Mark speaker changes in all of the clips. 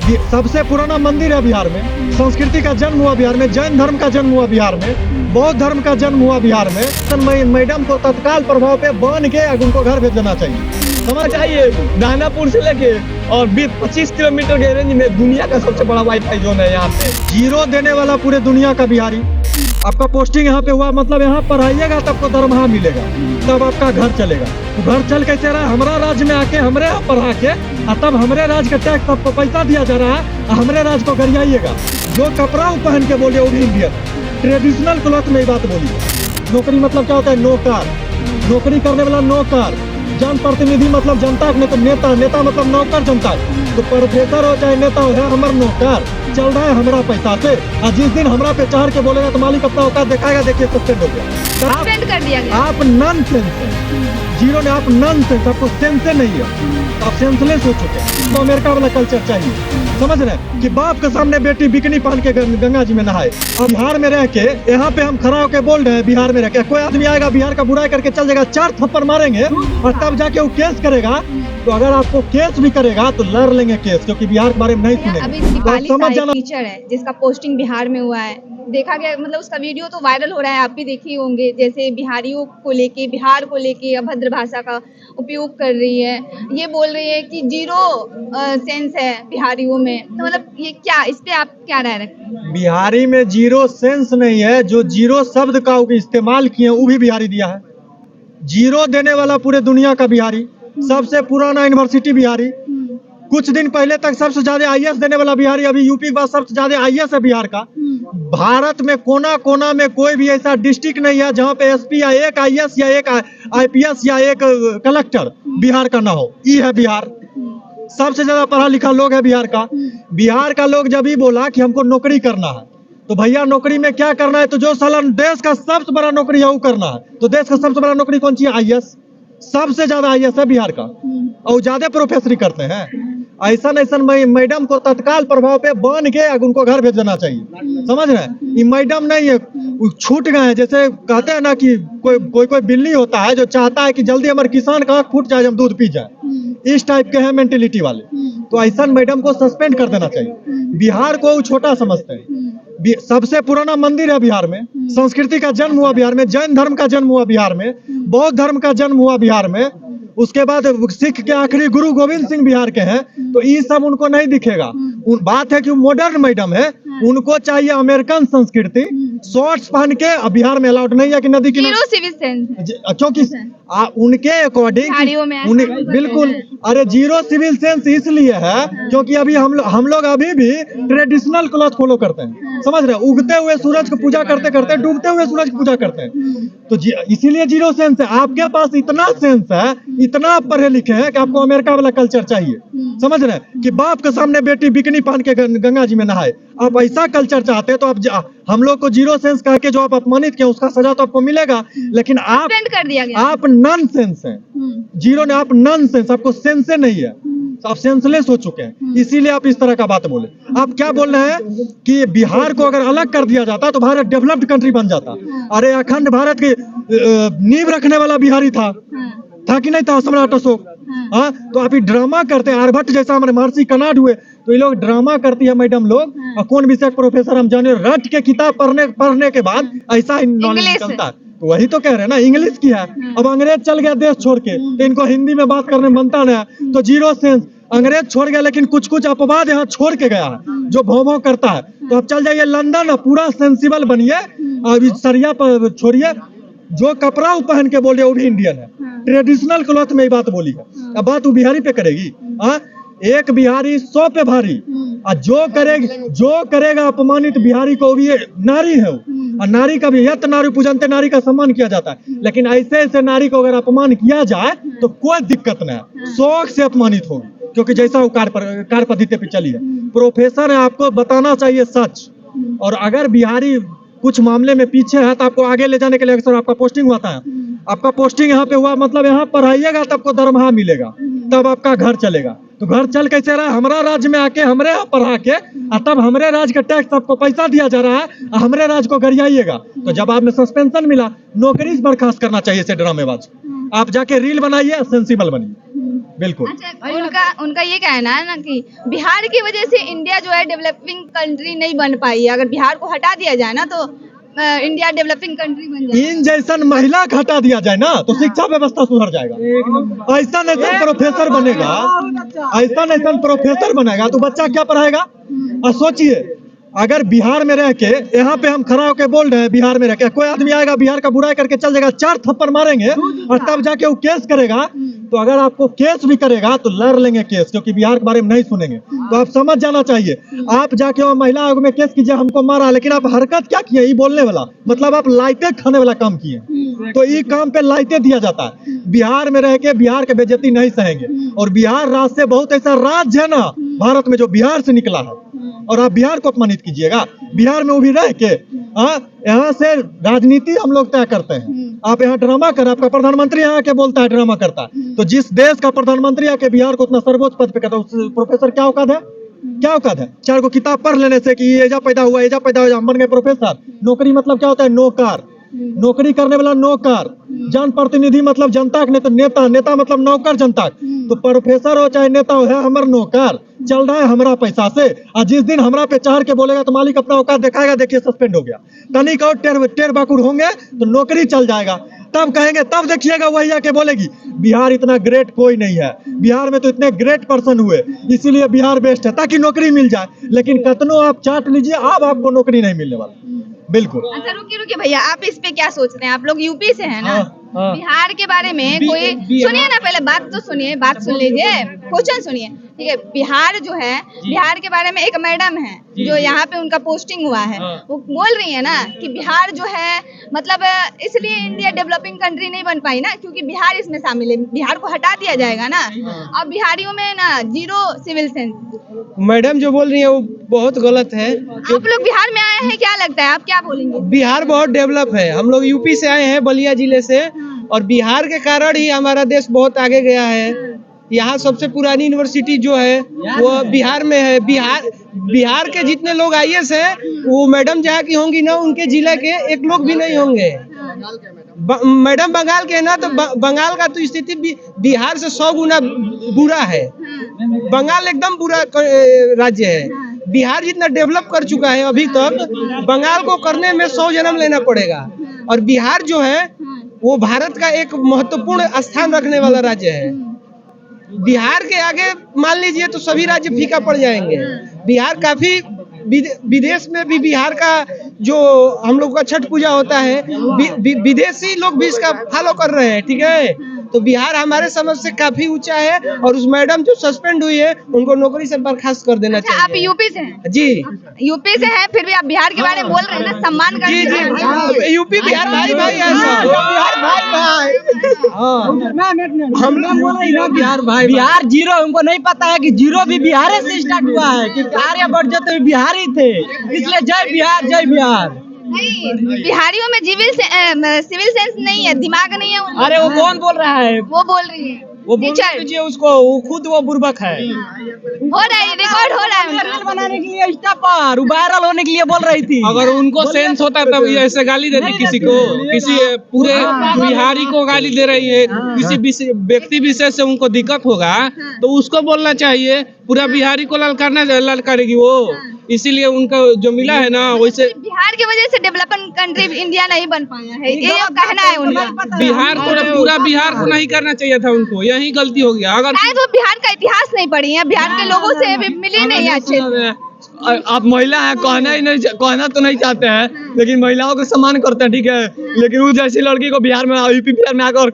Speaker 1: सबसे पुराना मंदिर है बिहार में, संस्कृति का जन्म हुआ बिहार में, जैन धर्म का जन्म हुआ बिहार में, बौद्ध धर्म का जन्म हुआ बिहार में। तो मैडम को तत्काल प्रभाव पे बांध के उनको घर भेज देना चाहिए।
Speaker 2: समझ आइए, दानापुर से लेके और 25 किलोमीटर के रेंज में दुनिया का सबसे बड़ा वाईफाई जोन है यहाँ पे।
Speaker 1: जीरो देने वाला पूरे दुनिया का बिहारी। आपका पोस्टिंग यहाँ पे हुआ, मतलब यहाँ पढ़ाइएगा तब आपको दरमाहा मिलेगा, तब आपका घर चलेगा। तो घर चल कैसे रहा है? हमारा राज्य में आके हमरे यहाँ पढ़ा के तब हमरे राज्य का टैक्स आपको पैसा दिया जा रहा है, हमरे राज्य को गरियाइएगा। जो कपड़ा पहन के बोले वो भी इंडियन, ट्रेडिशनल क्लॉथ में ही बात बोली। नौकरी मतलब क्या होता है? नौकर, नौकरी करने वाला नौकर। जन प्रतिनिधि मतलब जनता के, तो नेता, नेता मतलब नौकर जनता। तो प्रोफेसर हो चाहे नेता हो, है हमारा नौकर, चल रहा है हमारा पैसा से। और जिस दिन हमरा पे चढ़ के बोलेगा तो मालिक अपना औकात दिखाएगा, देखिए सस्पेंड हो गया।
Speaker 3: सस्पेंड कर दिया गया।
Speaker 1: आप नॉन सेंस है, जीरो ने आप नॉन सेंस, आपको सेंस नहीं है, आप सेंसलेस हो चुके हैं। तो अमेरिका वाला कल्चर चाहिए, समझ रहे हैं कि बाप के सामने बेटी बिकनी पहन के गंगा जी में नहाए। और बिहार में रह के यहाँ पे हम खड़ा होकर बोल रहे हैं, बिहार में रह के कोई आदमी आएगा बिहार का बुराई करके चल जाएगा, 4 थप्पड़ मारेंगे और तब जाके वो केस करेगा। तो अगर आपको केस भी करेगा तो लड़ लेंगे केस, क्योंकि बिहार के बारे में नहीं सुनेंगे।
Speaker 3: अभी दीपाली
Speaker 1: समझ जाना।
Speaker 3: टीचर है जिसका पोस्टिंग बिहार में हुआ है, देखा गया, मतलब उसका वीडियो तो वायरल हो रहा है, आप भी देखे ही होंगे। जैसे बिहारियों को लेके, बिहार को लेके अभद्र भाषा का उपयोग कर रही है, ये बोल रही है कि जीरो सेंस है बिहारियों में। तो मतलब ये क्या, इस पे आप क्या राय रखते हैं?
Speaker 1: बिहारी में जीरो सेंस नहीं है, जो जीरो शब्द का इस्तेमाल किए वो भी बिहारी दिया है। जीरो देने वाला पूरे दुनिया का बिहारी, सबसे पुराना यूनिवर्सिटी बिहारी, कुछ दिन पहले तक सबसे ज्यादा आईएएस देने वाला बिहारी, अभी यूपी के बाद सबसे ज्यादा आईएएस है बिहार का। भारत में कोना कोना में कोई भी ऐसा डिस्ट्रिक्ट नहीं है जहाँ पे एसपी या एक आईएएस या एक आईपीएस या एक कलेक्टर बिहार का ना हो। ये है बिहार, सबसे ज्यादा पढ़ा लिखा लोग है बिहार का। बिहार का लोग जब ही बोला कि हमको नौकरी करना है, तो भैया नौकरी में क्या करना है? तो जो साला देश का सबसे बड़ा नौकरी है वो करना है। तो देश का सबसे बड़ा नौकरी कौन सी है? आईएएस। सबसे ज्यादा आईएएस है बिहार का, और ज्यादा प्रोफेसरी करते हैं। ऐसा मैडम को तत्काल प्रभाव पे बांध के उनको घर भेज देना चाहिए। समझ रहे हैं? ये मैडम नहीं है, छूट गए हैं। जैसे कहते हैं ना कि कोई बिल्ली होता है जो चाहता है कि जल्दी हमारे किसान का आँख फूट जाए, हम दूध पी जाए, इस टाइप के हैं मेंटेलिटी वाले। तो ऐसा मैडम को सस्पेंड कर देना चाहिए। बिहार को छोटा समझते हैं। सबसे पुराना मंदिर है बिहार में, संस्कृति का जन्म हुआ बिहार में, जैन धर्म का जन्म हुआ बिहार में, बौद्ध धर्म का जन्म हुआ बिहार में। उसके बाद सिख के आखिरी गुरु गोविंद सिंह बिहार के हैं। तो ये सब उनको नहीं दिखेगा। बात है कि मॉडर्न मैडम है, उनको चाहिए अमेरिकन संस्कृति। शॉर्ट्स पहन के बिहार में अलाउड नहीं है कि नदी
Speaker 3: जीरो सिविल सेंस,
Speaker 1: क्योंकि उनके अकॉर्डिंग बिल्कुल। अरे जीरो सिविल सेंस इसलिए है क्योंकि अभी हम लोग अभी भी ट्रेडिशनल क्लॉथ फॉलो करते हैं। समझ रहे हैं? उगते हुए सूरज को पूजा करते करते डूबते हुए सूरज की पूजा करते हैं। तो इसीलिए जीरो सेंस है। आपके पास इतना सेंस है, इतना आप पढ़े लिखे हैं कि आपको अमेरिका वाला कल्चर चाहिए। समझ रहे हैं कि बाप के सामने बेटी बिकनी पहन के गंगा जी में नहाए। आप ऐसा कल्चर चाहते हैं तो आप हम लोग को जीरो सेंस कह के जो आप अपमानित किए उसका सजा तो आपको मिलेगा। लेकिन आप
Speaker 3: कर दिया गया।
Speaker 1: आप नॉन सेंस हैं, जीरो ने आप नॉन सेंस, आपको सेंस नहीं है, आप सेंसलेस हो चुके हैं। इसीलिए आप इस तरह का बात बोले। आप क्या बोल रहे हैं कि बिहार को अगर अलग कर दिया जाता तो भारत डेवलप्ड कंट्री बन जाता। अरे अखंड भारत की नींव रखने वाला बिहारी था कि नहीं था? सम्राट अशोक। हाँ, तो आप ये ड्रामा करते हैं। आर्यभट्ट जैसा हमारे महर्षि कनाड हुए, तो ये लोग ड्रामा करती है मैडम लोग। कौन विषय प्रोफेसर हम जाने, रट के किताब पढ़ने के बाद ऐसा ही नॉलेज निकलता है। तो वही तो कह रहे हैं ना, इंग्लिश की है। अब अंग्रेज चल गया देश छोड़ के, तो इनको हिंदी में बात करने में बनता नहीं। तो जीरो सेंस, अंग्रेज छोड़ गया लेकिन कुछ कुछ अपवाद यहाँ छोड़ के गया है जो भौं भौं करता है। तो अब चल जाइए लंदन, पूरा सेंसिबल बनिए, अभी सरिया पर छोड़िए। जो कपड़ा पहन के बोले वो भी इंडियन है, ट्रेडिशनल क्लॉथ में ही बात बोली है। अब बात वो बिहारी पे करेगी? एक बिहारी 100 पे भारी। और जो करेगा अपमानित बिहारी को, भी नारी है वो। और नारी का भी यत नारी पूजनते, नारी का सम्मान किया जाता है। लेकिन ऐसे नारी को अगर अपमान किया जाए तो कोई दिक्कत नहीं है, शौक से अपमानित होगी, क्योंकि जैसा वो कार्य पद्धति पे चली है। प्रोफेसर है, आपको बताना चाहिए सच। और अगर बिहारी कुछ मामले में पीछे है तो आपको आगे ले जाने के लिए अक्सर आपका पोस्टिंग हुआ था। आपका पोस्टिंग यहाँ पे हुआ, मतलब यहाँ पढ़ाइएगा तब आपको दरमाहा मिलेगा, तब आपका घर चलेगा। तो घर चल कैसे रहा है? हमारा राज्य में आके हमरे यहाँ पढ़ा के तब हमरे राज्य का टैक्स आपको पैसा दिया जा रहा है, हमरे राज्य को गरियाइएगा। तो जब आप में सस्पेंशन मिला, नौकरी से बर्खास्त करना चाहिए से ड्रामेबाज। आप जाके रील बनाइए, सेंसिबल बनिए। बिल्कुल।
Speaker 3: अच्छा, उनका ये कहना है ना कि बिहार की वजह से इंडिया जो है डेवलपिंग कंट्री नहीं बन पाई है। अगर बिहार को हटा दिया जाए ना तो इंडिया डेवलपिंग कंट्री बन जाए।
Speaker 1: इन जैसन महिला को हटा दिया जाए ना तो शिक्षा व्यवस्था सुधर जाएगा। ऐसा नहीं प्रोफेसर बनेगा, ऐसा नहीं प्रोफेसर बनेगा तो बच्चा क्या पढ़ाएगा। और सोचिए अगर बिहार में रह के, यहाँ पे हम खड़ा होकर बोल रहे हैं, बिहार में रह के कोई आदमी आएगा बिहार का बुराई करके चल जाएगा, 4 थप्पड़ मारेंगे और तब जाके वो केस करेगा। तो अगर आपको केस भी करेगा तो लड़ लेंगे केस, क्योंकि बिहार के बारे में नहीं सुनेंगे। तो आप समझ जाना चाहिए, आप जाके वहाँ महिला आयोग में केस कीजिए हमको मारा, लेकिन आप हरकत क्या किए ये बोलने वाला, मतलब आप लाइटें खाने वाला काम किए। तो ये काम पे लाइटें दिया जाता है। बिहार में रह के बिहार के बेइज्जती नहीं सहेंगे। और बिहार राज्य से बहुत ऐसा राज्य है ना भारत में जो बिहार से निकला है, और आप बिहार को अपमानित कीजिएगा। बिहार में वो भी रह के यहाँ से राजनीति हम लोग तय करते हैं। आप यहाँ ड्रामा कर, आपका प्रधानमंत्री यहाँ के बोलता है ड्रामा करता है। तो जिस देश का प्रधानमंत्री आके बिहार को उतना सर्वोच्च पद पे करता है, उस प्रोफेसर क्या औकात है, क्या औकात है। 4 को किताब पढ़ लेने से कि एजा पैदा हुआ, एजा पैदा हुआ, हम बन गए प्रोफेसर। नौकरी मतलब क्या होता है, नौकर, नौकरी करने वाला नौकर। जन प्रतिनिधि मतलब जनता के नेता, नेता नेता मतलब नौकर जनता। तो प्रोफेसर हो चाहे नेता हो, है हमारा नौकर, चल रहा है हमारा पैसा से। और जिस दिन हमरा पे चढ़ के बोलेगा तो मालिक अपना औकात दिखाएगा, देखिए सस्पेंड हो गया। तनिक और टेर बाकुर होंगे तो नौकरी चल जाएगा, तब कहेंगे, तब देखिएगा वही आके बोलेगी बिहार इतना ग्रेट कोई नहीं है, बिहार में तो इतने ग्रेट पर्सन हुए इसीलिए बिहार बेस्ट है, ताकि नौकरी मिल जाए। लेकिन कतनो आप चाट लीजिए, अब आपको नौकरी नहीं मिलने वाला। बिल्कुल।
Speaker 3: अच्छा रुकिए भैया, आप इस पे क्या सोचते हैं? आप लोग यूपी से हैं ना?
Speaker 2: हाँ।
Speaker 3: बिहार के बारे में कोई सुनिए ना, पहले बात तो सुनिए, बात सुन लीजिए, क्वेश्चन सुनिए, ठीक है। बिहार जो है, बिहार के बारे में एक मैडम है जो यहाँ पे उनका पोस्टिंग हुआ है, वो बोल रही है ना कि बिहार जो है मतलब इसलिए इंडिया डेवलपिंग कंट्री नहीं बन पाई ना, क्योंकि बिहार इसमें शामिल है। बिहार को हटा दिया जाएगा ना, अब बिहारियों में ना 0 सिविल सेंस।
Speaker 2: मैडम जो बोल रही है वो बहुत गलत है।
Speaker 3: आप लोग बिहार में आए हैं, क्या लगता है, आप क्या बोलेंगे?
Speaker 2: बिहार बहुत डेवलप है। हम लोग यूपी से आए हैं, बलिया जिले से, और बिहार के कारण ही हमारा देश बहुत आगे गया है। यहाँ सबसे पुरानी यूनिवर्सिटी जो है वो बिहार में है। बिहार के जितने लोग IAS है वो मैडम जहाँ की होंगी ना, उनके जिले के एक लोग भी नहीं होंगे। मैडम बंगाल के है ना, तो बंगाल का तो स्थिति बिहार से 100 गुना बुरा है। बंगाल एकदम बुरा राज्य है। बिहार जितना डेवलप कर चुका है अभी तक, बंगाल को करने में 100 जन्म लेना पड़ेगा। और बिहार जो है वो भारत का एक महत्वपूर्ण स्थान रखने वाला राज्य है। बिहार के आगे मान लीजिए तो सभी राज्य फीका पड़ जाएंगे। बिहार काफी विदेश में भी बिहार का जो हम लोग का छठ पूजा होता है, विदेशी लोग भी इसका फॉलो कर रहे हैं, ठीक है। तो बिहार हमारे समझ से काफी ऊंचा है, और उस मैडम जो सस्पेंड हुई है उनको नौकरी से बर्खास्त कर देना चाहिए।
Speaker 3: आप यूपी से हैं?
Speaker 2: जी,
Speaker 3: यूपी से हैं, फिर भी आप बिहार के बारे में बोल रहे हैं ना, सम्मान कर।
Speaker 2: जी, यूपी बिहार भाई भाई है, बिहार भाई भाई। हम लोग बोल रहे हैं बिहार भाई।
Speaker 4: बिहार 0, उनको नहीं पता है कि 0 भी बिहार से स्टार्ट हुआ है, क्योंकि आर्यभट्ट जो तो बिहार ही थे, इसलिए जय बिहार जय बिहार।
Speaker 3: नहीं, बिहारियों में सिविल सेंस नहीं है, दिमाग नहीं है उनका।
Speaker 4: अरे वो कौन बोल रहा है?
Speaker 3: वो बोल रही है,
Speaker 4: वो बोल दीजिए उसको, वो खुद वो बुर्बक है।
Speaker 3: हो रहा है, रिकॉर्ड हो रहा है।
Speaker 4: रील बनाने के लिए इंस्टा पर वायरल होने के लिए बोल रही थी।
Speaker 5: अगर उनको सेंस होता तब ये ऐसे गाली देती किसी को, किसी पूरे बिहारी को गाली दे रही है, किसी व्यक्ति विशेष से उनको दिक्कत होगा तो उसको बोलना चाहिए। पूरा बिहारी को ललकारेगी वो, इसीलिए उनका जो मिला है ना वैसे।
Speaker 3: बिहार की वजह से डेवलपिंग कंट्री इंडिया नहीं बन पाया है, ये कहना है उनका।
Speaker 5: बिहार को पूरा बिहार को नहीं करना चाहिए था उनको, यही गलती हो गया। अगर
Speaker 3: शायद वो बिहार का इतिहास नहीं पढ़ी है, बिहार के लोगों से भी मिली नहीं है अच्छे से।
Speaker 2: आप महिला है, कहना तो नहीं चाहते हैं, लेकिन महिलाओं को सम्मान करते हैं, ठीक है। लेकिन वो जैसी लड़की को बिहार में, यूपी बिहार में आकर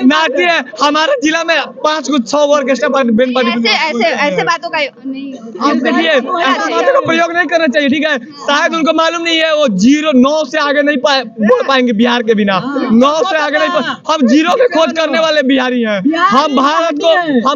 Speaker 2: नाचती है। हमारे जिला में 5 को 6 ऑर्केस्ट्रा बैंड पार्टी।
Speaker 3: ऐसे बातों का नहीं,
Speaker 2: आप देखिए, ऐसे बातों का प्रयोग नहीं करना चाहिए, ठीक है। शायद उनको मालूम नहीं है वो 9 से आगे नहीं बढ़ पाएंगे बिहार के बिना। 9 से आगे नहीं, हम 0 के खोज करने वाले बिहारी हैं। हम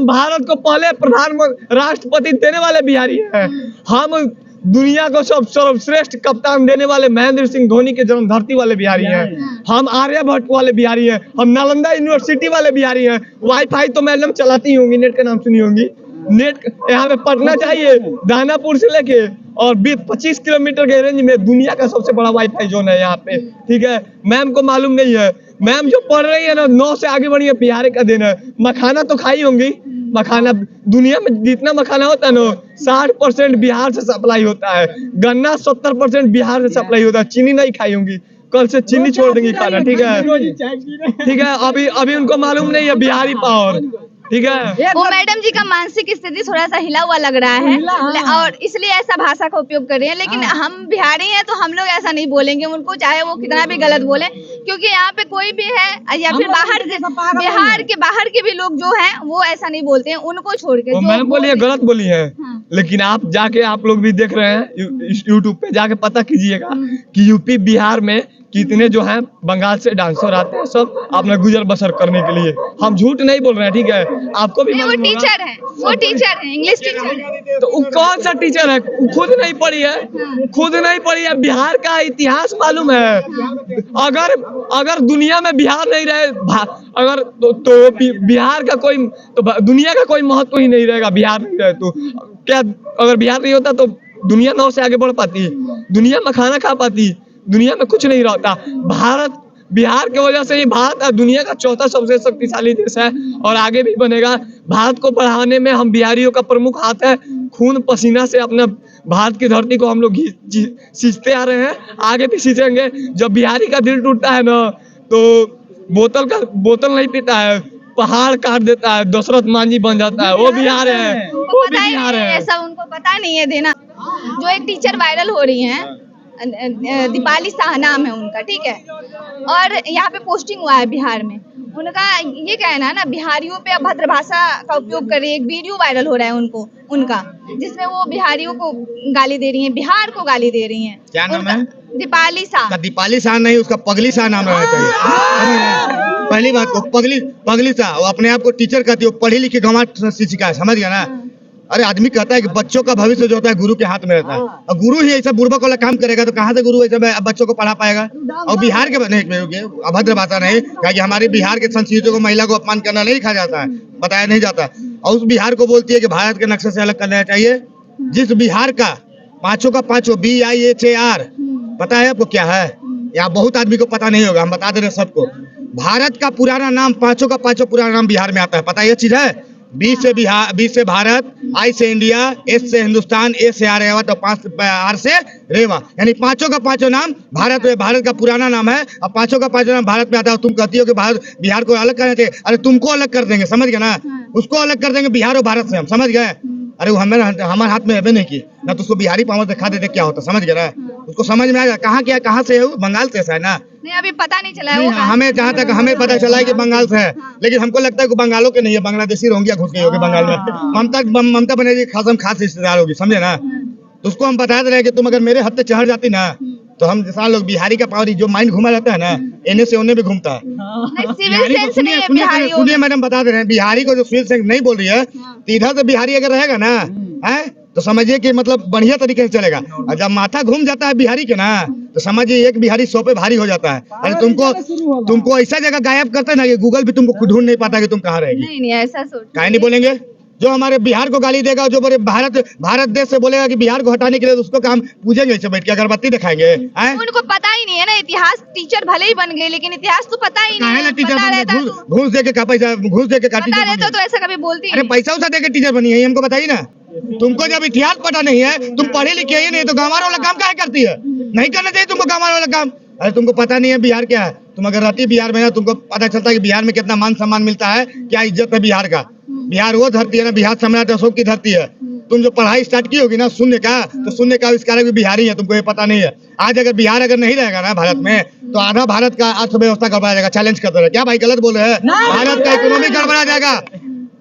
Speaker 2: भारत को पहले प्रधानमंत्री राष्ट्रपति देने वाले बिहारी हैं। हम दुनिया को सब सर्वश्रेष्ठ कप्तान देने वाले महेंद्र सिंह धोनी के जन्म धरती वाले बिहारी हैं। हम आर्यभट्ट वाले बिहारी हैं। हम नालंदा यूनिवर्सिटी वाले बिहारी हैं। वाईफाई तो मैडम चलाती होंगी, नेट का नाम सुनी होंगी। नेट यहाँ पे पढ़ना चाहिए, दानापुर से लेके और 25 किलोमीटर के रेंज में दुनिया का सबसे बड़ा वाईफाई जोन है यहाँ पे, ठीक है। मैम को मालूम नहीं है, मैम जो पढ़ रही है ना 9 से आगे बढ़ी है, बिहार का दिन है। मखाना तो खाई होंगी, मखाना दुनिया में जितना मखाना होता है ना 60% बिहार से सप्लाई होता है, गन्ना 70% बिहार से सप्लाई होता है। चीनी नहीं खाई होंगी, कल से चीनी छोड़ देंगी खाना, ठीक है ठीक है। अभी उनको मालूम नहीं है बिहारी पावर, ठीक है।
Speaker 3: वो मैडम जी का मानसिक स्थिति थोड़ा सा हिला हुआ लग रहा है और इसलिए ऐसा भाषा का उपयोग कर रही है। लेकिन हम बिहारी हैं तो हम लोग ऐसा नहीं बोलेंगे उनको, चाहे वो कितना भी गलत बोले, क्योंकि यहाँ पे कोई भी है या फिर बाहर के भी लोग जो हैं वो ऐसा नहीं बोलते हैं, उनको छोड़ के।
Speaker 2: मैम बोली है, गलत बोली है। लेकिन आप जाके आप लोग भी देख रहे हैं यूट्यूब पे जाके पता कीजिएगा कि यूपी बिहार में कितने जो हैं बंगाल से डांसर आते हैं सब अपना गुजर बसर करने के लिए। हम झूठ नहीं बोल रहे हैं, ठीक है। आपको भी
Speaker 3: वो टीचर है, इंग्लिश टीचर है।
Speaker 2: तो कौन सा टीचर है? खुद नहीं पढ़ी है, बिहार का इतिहास मालूम है। अगर दुनिया में बिहार नहीं रहे, अगर तो बिहार का कोई तो दुनिया का कोई महत्व ही नहीं रहेगा। बिहार नहीं रहे तो क्या, अगर बिहार नहीं होता तो दुनिया 9 से आगे बढ़ पाती, दुनिया में खाना खा पाती, दुनिया में कुछ नहीं रहता। बिहार की वजह से ही भारत दुनिया का चौथा सबसे शक्तिशाली देश है और आगे भी बनेगा। भारत को बढ़ाने में हम बिहारियों का प्रमुख हाथ है। खून पसीना से अपना भारत की धरती को हम लोग सींचते आ रहे हैं, आगे भी सींचेंगे। जब बिहारी का दिल टूटता है ना तो बोतल नहीं पीता है, पहाड़ काट देता है, दशरथ मांझी बन जाता है। वो बिहार है, वो भी बिहार है।
Speaker 3: ऐसा उनको पता नहीं है देना। जो एक टीचर वायरल हो रही हैं, दीपाली शाह नाम है उनका, ठीक है, और यहाँ पे पोस्टिंग हुआ है बिहार में। उनका ये कहना है ना, बिहारियों पे अभद्र भाषा का उपयोग कर रही है। एक वीडियो वायरल हो रहा है उनका जिसमें वो बिहारियों को गाली दे रही हैं, बिहार को गाली दे रही हैं।
Speaker 6: क्या नाम है?
Speaker 3: दीपाली शाह।
Speaker 6: दीपाली शाह नहीं, उसका पगली शाह नाम रहना चाहिए। पहली बात को पगली शाह, वो अपने आप को टीचर कहती है, वो पढ़ी लिखी गंवार शिक्षिका है, समझ गया ना। अरे आदमी कहता है कि बच्चों का भविष्य जो होता है गुरु के हाथ में रहता है, और गुरु ही ऐसा बुर्बक वाला काम करेगा तो कहाँ से गुरु ऐसे बच्चों को पढ़ा पाएगा। और बिहार के अभद्र भाषा नहीं, कि हमारे बिहार के संस्कृति को महिला को अपमान करना नहीं कहा जाता है, बताया नहीं जाता। और उस बिहार को बोलती है कि भारत के नक्शे से अलग करना चाहिए। जिस बिहार का पांचों का पांचों BIHAR पता है आपको क्या है? या बहुत आदमी को पता नहीं होगा, हम बता दे रहे सबको। भारत का पुराना नाम, पांचों का पांचों पुराना नाम बिहार में आता है, पता ये चीज है? B से भारत, I से इंडिया, S से हिंदुस्तान, A से आर्यावर्त और 5 R से रेवा, यानी पांचों का पांचों नाम भारत का पुराना नाम है और पांचों का पांचों नाम भारत में आता है। तुम कहती हो कि बिहार को अलग करना चाहिए, अरे तुमको अलग कर देंगे, समझ गए ना। उसको अलग कर देंगे बिहार और भारत से, हम समझ गए। अरे वो हमारे हाथ में है नहीं की ना, तो उसको बिहारी पावर दिखा देते क्या होता, समझ गया। उसको समझ में आएगा कहाँ से है, बंगाल से है ना।
Speaker 3: नहीं, अभी पता नहीं चला है।
Speaker 6: हमें जहाँ तक हमें पता चला है कि बंगाल से है, लेकिन हमको लगता है कि बंगालों के नहीं है, बांग्लादेशी रोहिंग्या घुस गई होगी बंगाल में। ममता बनर्जी खास रिश्तेदार होगी, समझे ना। तो उसको हम बता दे रहे हैं कि तुम अगर मेरे हद से चढ़ जाती ना तो हम जिसान लोग बिहारी का पावर जो माइंड घुमा रहता है ना, इन्हें से उन्हें भी घूमता है। सुनिए मैडम, बता दे रहे हैं, बिहारी को जो सिविल सेंस नहीं बोल रही है, तो इधर से बिहारी अगर रहेगा ना है तो समझिए कि मतलब बढ़िया तरीके से चलेगा। और जब माथा घूम जाता है बिहारी के ना तो समझिए एक बिहारी 100 पे भारी हो जाता है। अरे तुमको ऐसा जगह गायब करता है ना कि गूगल भी तुमको ढूंढ नहीं पाता कि तुम कहाँ रहेगी।
Speaker 3: नहीं, ऐसा सोच
Speaker 6: काहे नहीं बोलेंगे? जो हमारे बिहार को गाली देगा, जो बड़े भारत देश से बोलेगा कि बिहार को हटाने के लिए, उसको काम पूछेंगे ऐसे बैठ के, अगरबत्ती दिखाएंगे।
Speaker 3: उनको पता ही नहीं है ना इतिहास। टीचर भले ही बन गए लेकिन इतिहास तो पता ही नहीं है।
Speaker 6: घूस दे के पैसा घूस दे के
Speaker 3: तो ऐसा कभी बोलती।
Speaker 6: अरे पैसा उसा दे के टीचर बनी है, हमको बताइए ना। तुमको जब इतिहास पता नहीं है, तुम पढ़े लिखे ही नहीं, तो गंवार वाला काम काहे करती है? नहीं करना चाहिए तुमको गंवार वाला काम। अरे तुमको पता नहीं है बिहार क्या है। तुम अगर रहती बिहार में ना, तुमको पता चलता है कि बिहार में कितना मान सम्मान मिलता है, क्या इज्जत है बिहार का। बिहार वो धरती है ना, बिहार सम्राट अशोक की धरती है। तुम जो पढ़ाई स्टार्ट की होगी ना शून्य का, तो शून्य का आविष्कारक भी बिहारी है, तुमको ये पता नहीं है। आज अगर बिहार अगर नहीं रहेगा ना भारत में, तो आधा भारत का अर्थव्यवस्था गड़बड़ा जाएगा। चैलेंज करते रहे, क्या भाई गलत बोल रहे हैं? भारत का इकोनॉमी गड़बड़ा जाएगा,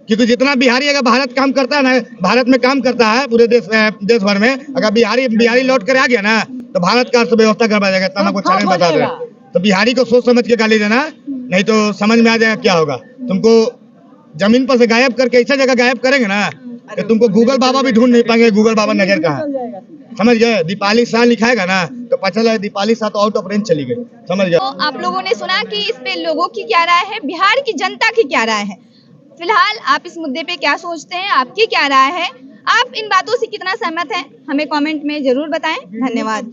Speaker 6: क्योंकि जितना बिहारी अगर भारत काम करता है ना, भारत में काम करता है पूरे देश भर में, अगर बिहारी लौट कर आ गया ना तो भारत का अर्थव्यवस्था गड़बड़ा जाएगा। इतना आपको चैलेंज बता रहे हैं। तो बिहारी को सोच समझ के गाली देना, नहीं तो समझ में आ जाएगा क्या होगा। तुमको जमीन पर से गायब करके ऐसा जगह गायब करेंगे ना कि तुमको गूगल बाबा भी ढूंढ नहीं पाएंगे, गूगल बाबा नजर कहाँ, समझ गए। दीपाली शाह लिखाएगा ना तो पता चला दीपाली शाह तो आउट ऑफ रेंज चली गई, समझ गए।
Speaker 3: तो आप लोगों ने सुना कि इस पे लोगों की क्या राय है, बिहार की जनता की क्या राय है। फिलहाल आप इस मुद्दे पे क्या सोचते हैं, आपकी क्या राय है, आप इन बातों से कितना सहमत हैं, हमें कमेंट में जरूर बताएं। धन्यवाद।